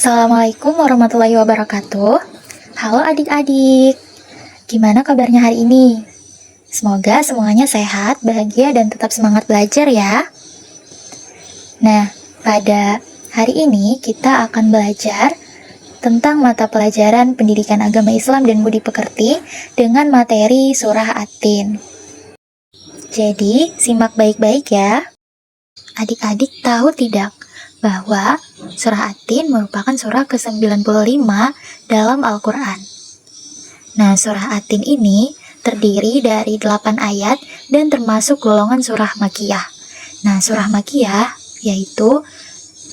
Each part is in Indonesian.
Assalamualaikum warahmatullahi wabarakatuh. Halo adik-adik, gimana kabarnya hari ini? Semoga semuanya sehat, bahagia, dan tetap semangat belajar ya. Nah, pada hari ini kita akan belajar tentang mata pelajaran Pendidikan Agama Islam dan Budi Pekerti dengan materi Surah At-Tin. Jadi, simak baik-baik ya. Adik-adik tahu tidak bahwa Surah At-Tin merupakan surah ke-95 dalam Al-Quran. Nah, Surah At-Tin ini terdiri dari 8 ayat dan termasuk golongan surah Makkiyah. Nah, surah Makkiyah yaitu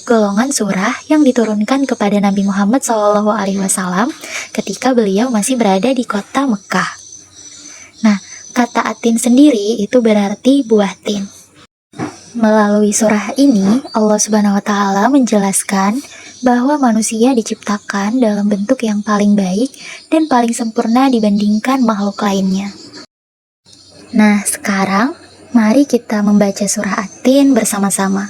golongan surah yang diturunkan kepada Nabi Muhammad SAW ketika beliau masih berada di kota Mekah. Nah, kata At-Tin sendiri itu berarti buah tin. Melalui surah ini, Allah Subhanahu wa Ta'ala menjelaskan bahwa manusia diciptakan dalam bentuk yang paling baik dan paling sempurna dibandingkan makhluk lainnya. Nah, sekarang mari kita membaca surah At-Tin bersama-sama.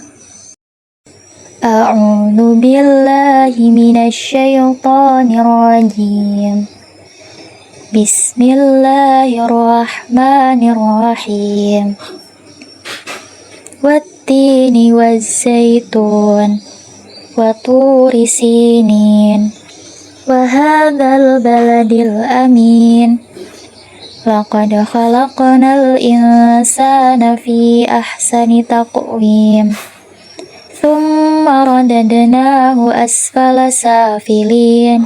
A'udzu billahi minasyaitonir rajim. Bismillahirrahmanirrahim. Wattini wazzaitun wa turi sinin wa hadzal baladil amin laqad khalaqnal insana fi ahsani taqwim thumma radadnahu asfala safilin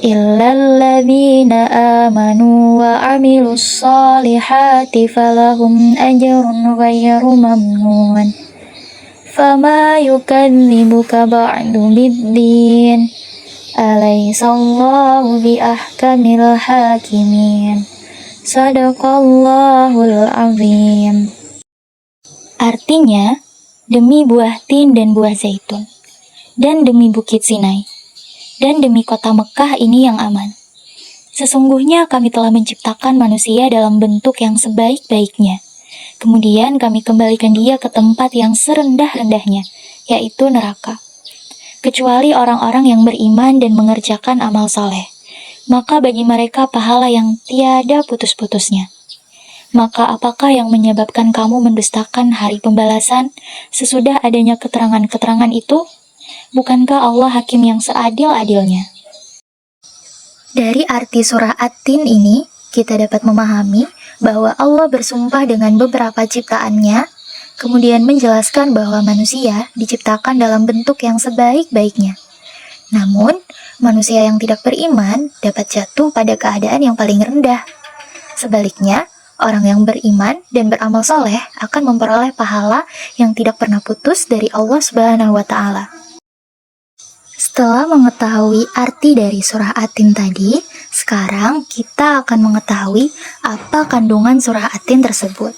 illal ladzina amanu wa amilus solihati falahum ajrun ghairu mamnun fama yukadzibuka ba'du biddin alaysallahu biahkamil hakimin sadaqallahul azim. Artinya, demi buah tin dan buah zaitun, dan demi bukit Sinai, dan demi kota Mekah ini yang aman. Sesungguhnya kami telah menciptakan manusia dalam bentuk yang sebaik-baiknya. Kemudian kami kembalikan dia ke tempat yang serendah-rendahnya, yaitu neraka. Kecuali orang-orang yang beriman dan mengerjakan amal soleh, maka bagi mereka pahala yang tiada putus-putusnya. Maka apakah yang menyebabkan kamu mendustakan hari pembalasan sesudah adanya keterangan-keterangan itu? Bukankah Allah hakim yang seadil-adilnya? Dari arti surah At-Tin ini, kita dapat memahami bahwa Allah bersumpah dengan beberapa ciptaannya, kemudian menjelaskan bahwa manusia diciptakan dalam bentuk yang sebaik-baiknya. Namun, manusia yang tidak beriman dapat jatuh pada keadaan yang paling rendah. Sebaliknya, orang yang beriman dan beramal soleh akan memperoleh pahala yang tidak pernah putus dari Allah Subhanahu wa Ta'ala. Setelah mengetahui arti dari surah At-Tin tadi, sekarang kita akan mengetahui apa kandungan surah At-Tin tersebut.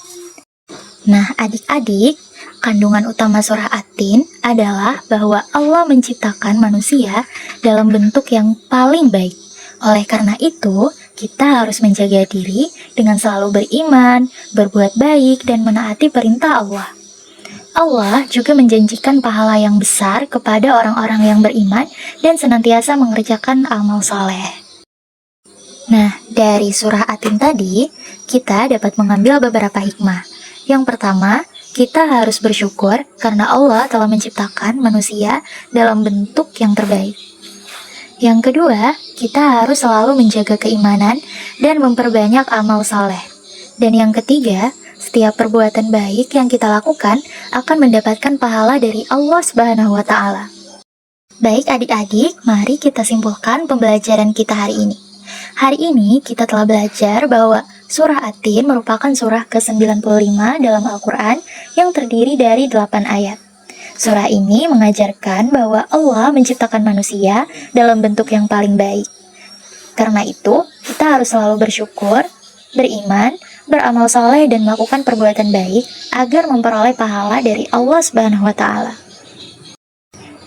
Nah, adik-adik, kandungan utama surah At-Tin adalah bahwa Allah menciptakan manusia dalam bentuk yang paling baik. Oleh karena itu, kita harus menjaga diri dengan selalu beriman, berbuat baik, dan menaati perintah Allah. Allah juga menjanjikan pahala yang besar kepada orang-orang yang beriman dan senantiasa mengerjakan amal soleh. Nah, dari surah At-Tin tadi, kita dapat mengambil beberapa hikmah. Yang pertama, kita harus bersyukur karena Allah telah menciptakan manusia dalam bentuk yang terbaik. Yang kedua, kita harus selalu menjaga keimanan dan memperbanyak amal soleh. Dan yang ketiga, setiap perbuatan baik yang kita lakukan akan mendapatkan pahala dari Allah Subhanahu wa Ta'ala. Baik adik-adik, mari kita simpulkan pembelajaran kita hari ini. Hari ini kita telah belajar bahwa surah At-Tin merupakan surah ke-95 dalam Al-Quran yang terdiri dari 8 ayat. Surah ini mengajarkan bahwa Allah menciptakan manusia dalam bentuk yang paling baik. Karena itu, kita harus selalu bersyukur, beriman, beramal soleh dan melakukan perbuatan baik agar memperoleh pahala dari Allah Subhanahu wa Ta'ala.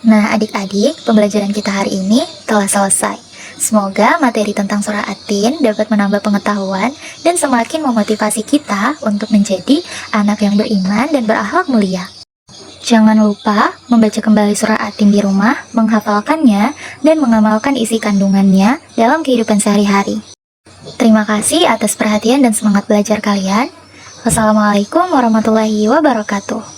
Nah, adik-adik, pembelajaran kita hari ini telah selesai. Semoga materi tentang surah At-Tin dapat menambah pengetahuan dan semakin memotivasi kita untuk menjadi anak yang beriman dan berakhlak mulia. Jangan lupa membaca kembali surah At-Tin di rumah, menghafalkannya, dan mengamalkan isi kandungannya dalam kehidupan sehari-hari. Terima kasih atas perhatian dan semangat belajar kalian. Wassalamualaikum warahmatullahi wabarakatuh.